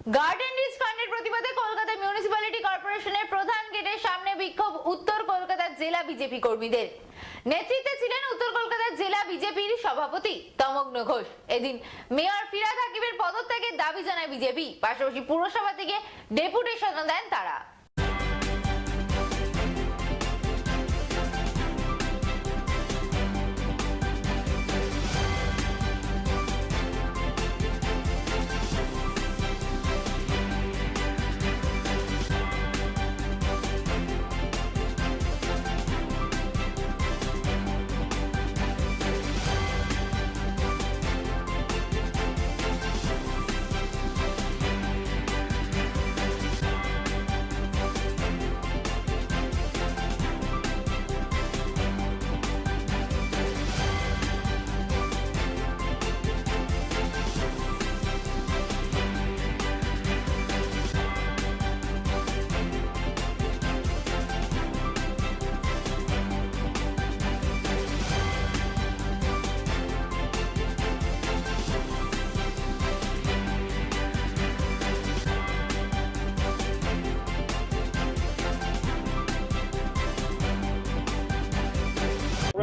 Garden rich ফান্ডের প্রতিবাদে Kolkata municipality কর্পোরেশনের প্রধান গেটের সামনে বিক্ষোভ উত্তর কলকাতার জেলা বিজেপি কর্মীদের। নেতৃত্বে ছিলেন উত্তর কলকাতার জেলা বিজেপির সভাপতি তমগ্ন ঘোষ। এদিন মেয়র ফিরহাদ হাকিমের পদত্যাগের দাবি জানায় বিজেপি, পাশাপাশি পুরসভা থেকে ডেপুটেশন দেন তারা।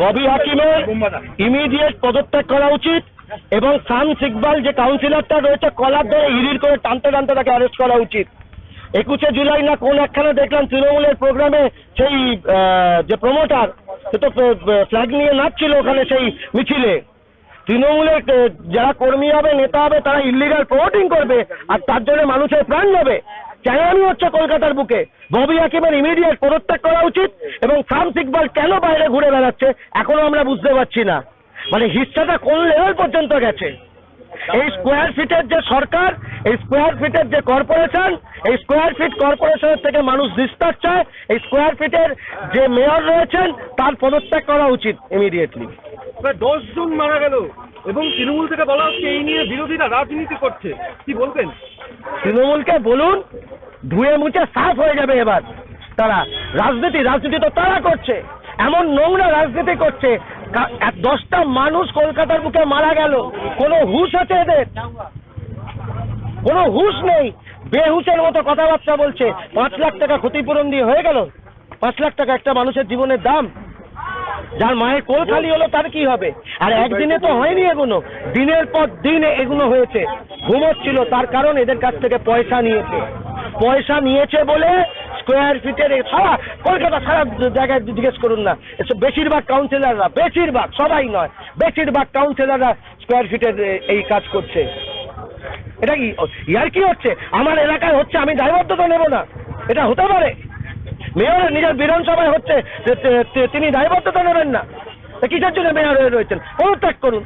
ববি হাকিমের ইমিডিয়েট পদত্যাগ করা উচিত এবং শামস ইকবাল যে কাউন্সিলরটা রয়েছে কলার ধরে হিড়ির করে টানতে টানতে তাকে অ্যারেস্ট করা উচিত। 21শে জুলাই না কোন একখানে দেখলাম তৃণমূলের প্রোগ্রামে সেই যে প্রমোটার সে তো ফ্ল্যাগ নিয়ে নাচছিল ওখানে সেই মিছিলে। তৃণমূলের যারা কর্মী হবে নেতা হবে তারা ইল্লিগাল প্রমোটিং করবে আর তার জন্য মানুষের প্রাণ যাবে। চ্যালেঞ্জ হচ্ছে কলকাতার বুকে। ববি হাকিমের ইমিডিয়েট পদত্যাগ করা উচিত এবং শামস ইকবাল কেন বাইরে ঘুরে বেড়াচ্ছে এখনো আমরা বুঝতে পারছি না। মানে হিস্সাটা কোন লেভেল পর্যন্ত গেছে। এই স্কোয়ার ফিটের যে সরকার, এই স্কোয়ার ফিটের যে কর্পোরেশন, এই স্কোয়ার ফিট কর্পোরেশনের থেকে মানুষ নিস্তার চায়। এই স্কোয়ার ফিটের যে মেয়র রয়েছেন তার পদত্যাগ করা উচিত ইমিডিয়েটলি। 10 জন মারা গেল এবং তৃণমূল থেকে বলা হচ্ছে এই নিয়ে বিরোধীরা রাজনীতি করছে, কি বলবেন? তৃণমূলকে বলুন ধুয়ে মুছে সাফ হয়ে যাবে এবার। তারা রাজনীতি তো তারা করছে, এমন নোংরা রাজনীতি করছে। 10টা মানুষ কলকাতার বুকে মারা গেল, কোনো হুঁশ আছে এদের? কোনো হুঁশ নেই, বেহুশের মতো কথাবার্তা বলছে। 5 লাখ টাকা ক্ষতিপূরণ দিয়ে হয়ে গেল? 5 লাখ টাকা একটা মানুষের জীবনের দাম? যার মায়ের কোল খালি হলো তার কি হবে? আর একদিনে তো হয়নি, এগুলো দিনের পর দিন এগুলো হয়েছে। ঘুমোচ্ছিল তার কারণ এদের কাছ থেকে পয়সা নিয়েছে বলে স্কোয়ার ফিটের সারা কলকাতা সারা জায়গায় জিজ্ঞেস করুন না, বেশিরভাগ কাউন্সিলররা, বেশিরভাগ সবাই নয়, বেশিরভাগ কাউন্সিলররা স্কোয়ার ফিটের এই কাজ করছে। এটা কি ইয়ার কি হচ্ছে? আমার এলাকায় হচ্ছে, আমি দায়বদ্ধতা নেব না, এটা হতে পারে? মেয়র নিজের বিধানসভায় হচ্ছে, তিনি দায়বদ্ধতা নেবেন না? কিসের জন্য মেয়র হয়ে রয়েছেন? পদত্যাগ করুন,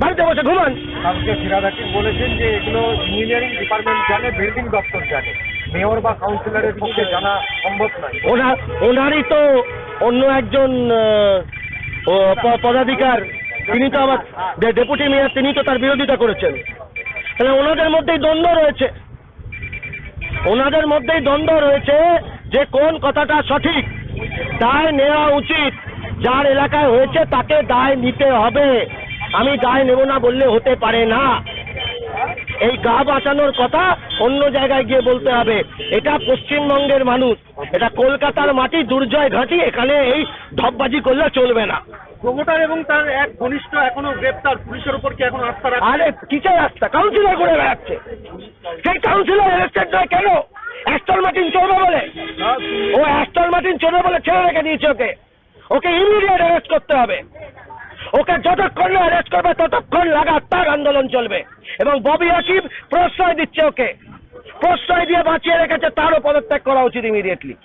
বাড়িতে বসে ঘুমান। কালকে ফিরহাদ হাকিম বলেছেন যে এগুলো ইঞ্জিনিয়ারিং ডিপার্টমেন্ট জানে, বিল্ডিং দপ্তর জানে, মেয়র বা কাউন্সিলরের পক্ষে জানা সম্ভব নয়। ওনারই তো অন্য একজন পদাধিকার, তিনি তো আবার ডেপুটি মেয়র, তিনি তো তার বিরোধিতা করেছেন। তাহলে ওনাদের মধ্যেই দ্বন্দ্ব রয়েছে যে কোন কথাটা সঠিক। দায় নেওয়া উচিত, যার এলাকায় হয়েছে তাকে দায় নিতে হবে। আমি দায় নেব না বললে হতে পারে না। এই গা বাঁচানোর কথা অন্য জায়গায় গিয়ে বলতে হবে। এটা পশ্চিমবঙ্গের মানুষ, এটা কলকাতার মাটি, দুর্জয় ঘাঁটি, এখানে এই ঢপবাজি করলে চলবে না। প্রমোটার এবং তার এক ঘনিষ্ঠ এখনো গ্রেপ্তার, পুলিশের উপর কি এখন আস্থা রাখছে? আরে কিসের আস্থা? কাউন্সিলর করে বেড়াচ্ছে, সেই কাউন্সিলর অ্যারেস্টেড নয় কেন? অ্যাস্টল মার্টিন চলবে বলে, ও অ্যাস্টল মার্টিন চলবে বলে ছেড়ে রেখে দিয়েছে ওকে ইমিডিয়েট অ্যারেস্ট করতে হবে। ওকে যতক্ষণ না অ্যারেস্ট করবে ততক্ষণ লাগাতার আন্দোলন চলবে। এবং ববি হাকিম প্রশ্রয় দিচ্ছে, ওকে প্রশ্রয় দিয়ে বাঁচিয়ে রেখেছে, তারও পদত্যাগ করা উচিত ইমিডিয়েটলি।